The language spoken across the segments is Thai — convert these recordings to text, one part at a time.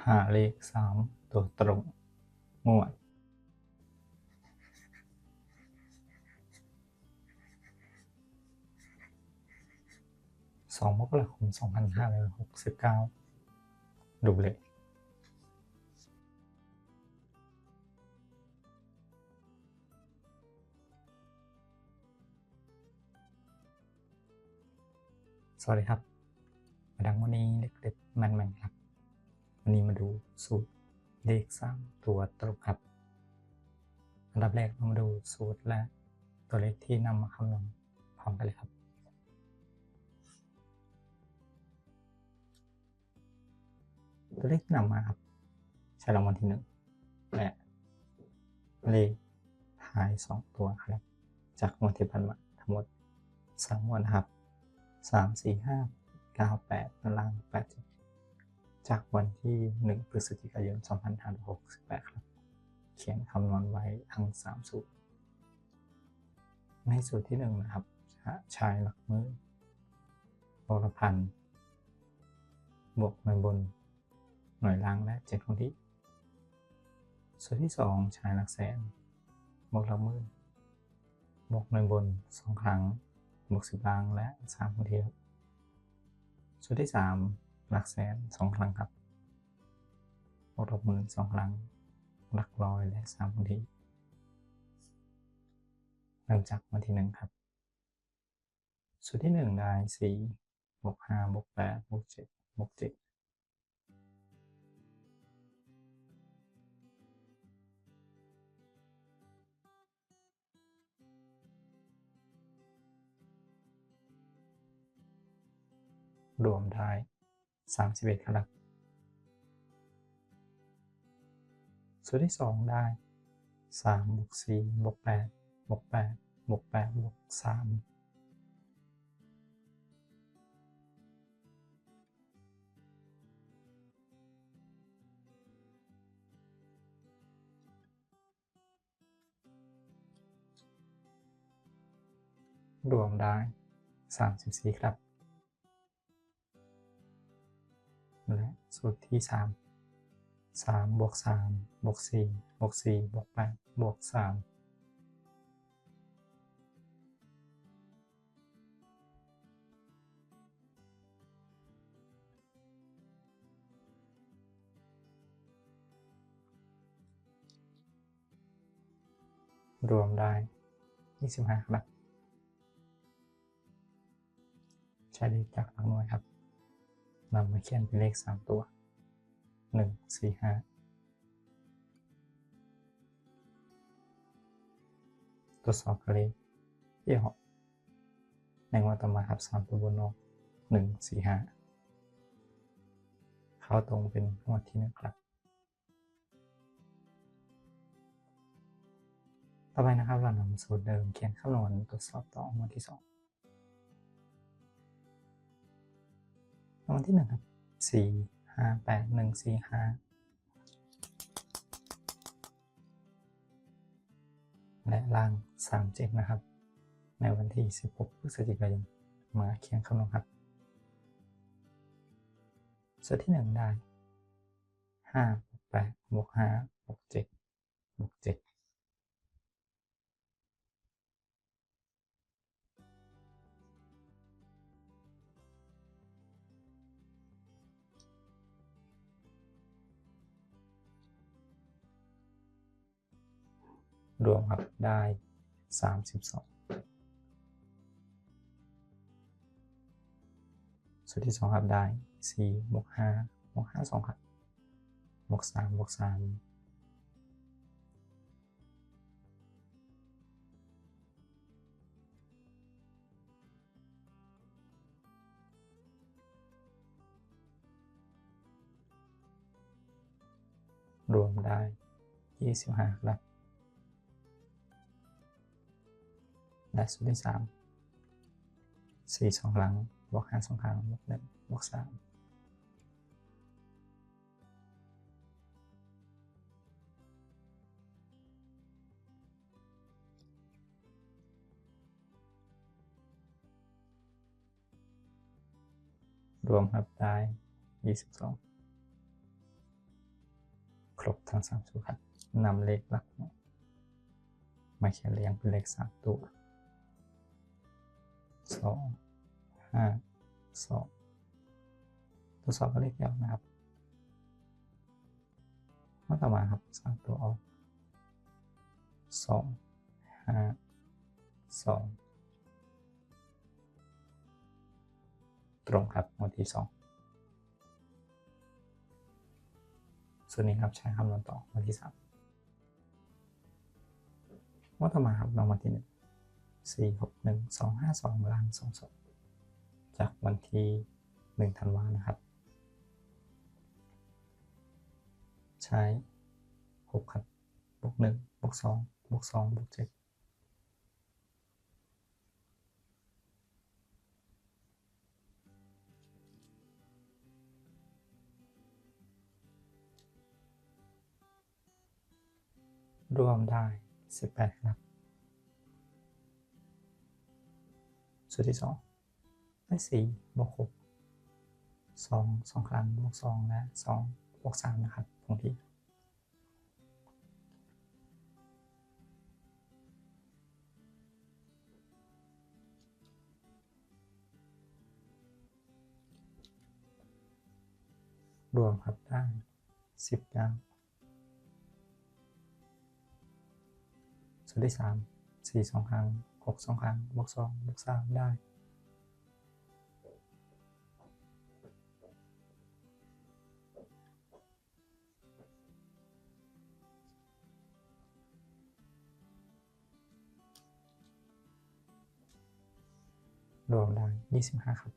หาเลข3ตัวตรงงวด2 มกราคม 2569 ดูเลย สวัสดีครับมาดังวันนี้เด็กๆแม่นๆครับ วันนี้มาดูสูตรเลข3ตัวตรงครับ อันดับแรกเรามาดูสูตรและตัวเลขที่นำมาคำนวณพร้อมกันเลยครับ ตัวเลขที่นำมาครับใช้รางวัลที่1และเลขท้าย2ตัวครับจากงวดที่ผ่านมาทั้งหมด3งวดนะครับ3 4 5 9 8ตาราง8จากวันที่1พฤศจิกายน2568ครับเขียนคำนวณไว้ทั้ง3สูตรในสูตรที่1นะครับใช้หลักมือบวกพันบวกหน่วยบนหน่วยล่างและ7คงที่สูตรที่2ใช้หลักแสนบวกหลักหมื่นบวกหน่วยบน2ครั้งบวก10ล่างและ3คงที่ครับสูตรที่3หลักแสน2ครั้งครับบวกหลักหมื่น2ครั้งหลักร้อยและ3คงที่เริ่มจากวันที่1ครับสูตรที่1ได้4บวก5บวก8บวก7บวก7รวมได้31ครับสูตรที่2ได้3บวก4บวก8บวก8บวก8บวก3รวมได้34ครับและสูตรที่3บวก3บวก4บวก4บวก8บวก3รวมได้25ครับใช้เลขจากหลักหน่วยครับนำมาเขียนเป็นเลข3ตัว1 4 5ตรวจสอบเลขที่ออกในงวดต่อมาครับ3ตัวบนออก1 4 5เข้าตรงเป็นงวดที่1ครับต่อไปนะครับเรานำสูตรเดิมเขียนคำนวณตรวจสอบต่องวดที่2รางวัลที่1ครับ4 5 8 1 4 5และล่าง37นะครับในวันที่16พฤศจิกายนมาเขียนคำนวณครับสูตรที่1ได้5บวก8บวก5บวก7บวก7รวมครับได้32สูตรที่2ครับได้4บวก5บวก5 2ครับบวก3บวก3รวมได้25ครับและสูตรที่3 4 2ครั้งบวก5 2ครั้งบวก1บวก3รวมครับได้22 ครบทั้ง3สูตรครับนำเลขหลักมาเขียนเรียงเป็นเลข3ตัว2 5 2ทดสอบกับเลขยาวนะครับข้อต่อมาครับ3ตัวออก2 5 2ตรงครับงวดที่2ส่วนนี้ครับใช้คำนวณต่องวดที่3งวดต่อมาครับรางวัลที่1 4 6 1 2 5 2ล่าง2 2จากวันที่1ธันวานะครับใช้6ครับบวก1บวก2บวก2บวก7รวมได้18ครับสูตรที่2ได้4บวก6 2 ครั้งบวก2และ2บวก3นะครับคงที่รวมครับได้19สูตรที่3 4 2 ครั้ง6 2 ครั้งบวก2บวก3ได้รวมได้25ครับ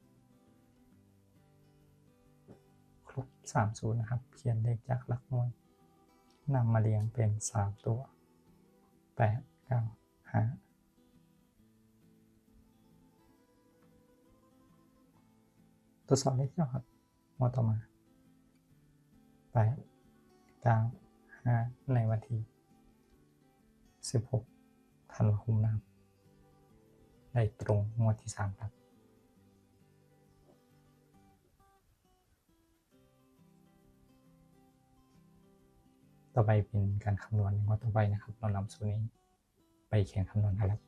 ครบ3สูตรนะครับเขียนเลขจากหลักหน่วยนำมาเรียงเป็น3ตัว8 9 5ทดสอบเลขยาวครับงวดต่อมา8 9 5ในวันที่16ธันวาคมนะครับได้ตรงงวดที่3ครับต่อไปเป็นการคำนวณในงวดต่อไปนะครับเรานำสูตรนี้ไปเขียนคำนวณกันแล้ว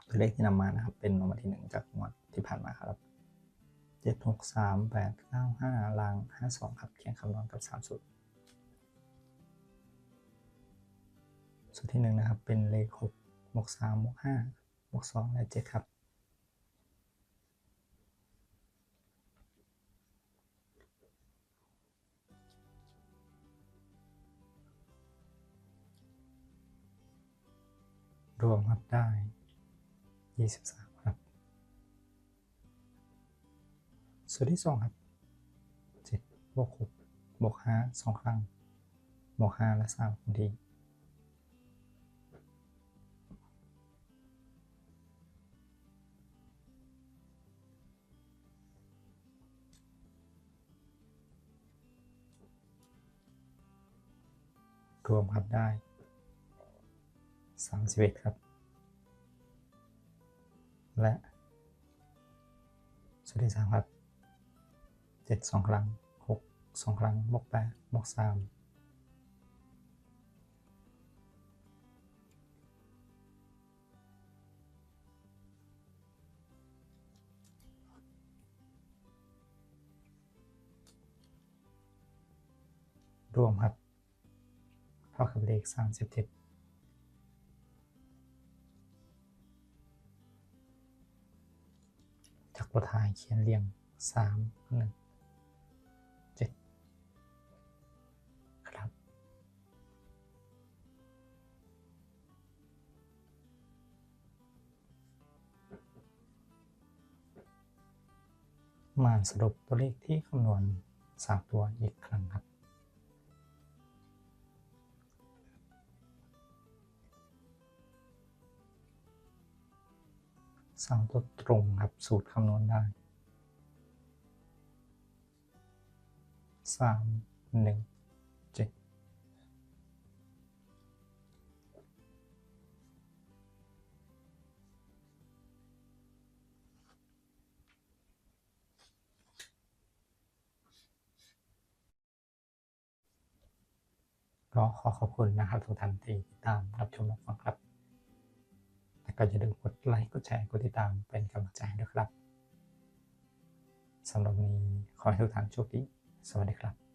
ตัวเลขที่นำมานะครับเป็นรางวัลที่1จากงวดที่ผ่านมาครับ7 6 3 8 9 5ลาง52ครับเขียนคำนวณกับ3สูตรสูตรที่1นะครับเป็นเลข6บวก3บวก5บวก2และ7ครับรวมครับได้23ครับสูตรที่2ครับ7บวก6บวก5 2 ครั้งบวก5และ3คงที่รวมครับได้31ครับและสูตรที่3ครับ7 2 ครั้ง6 2 ครั้งบวก8บวก3รวมครับเท่ากับเลข37จากบทท้ายเขียนเรียง3 1 7ครับมาสรุปตัวเลขที่คำนวณ3ตัวอีกครั้งครับ3ตัวตรงครับสูตรคำนวณได้3 1 7 ก็ขอขอบคุณนะครับทุกท่านที่ติดตามรับชมรับฟังครับและก็อย่าลืมกดไลค์กดแชร์กดติดตามเป็นกำลังใจให้ด้วยครับสำหรับวันนี้ขอให้ทุกท่านโชคดีสวัสดีครับ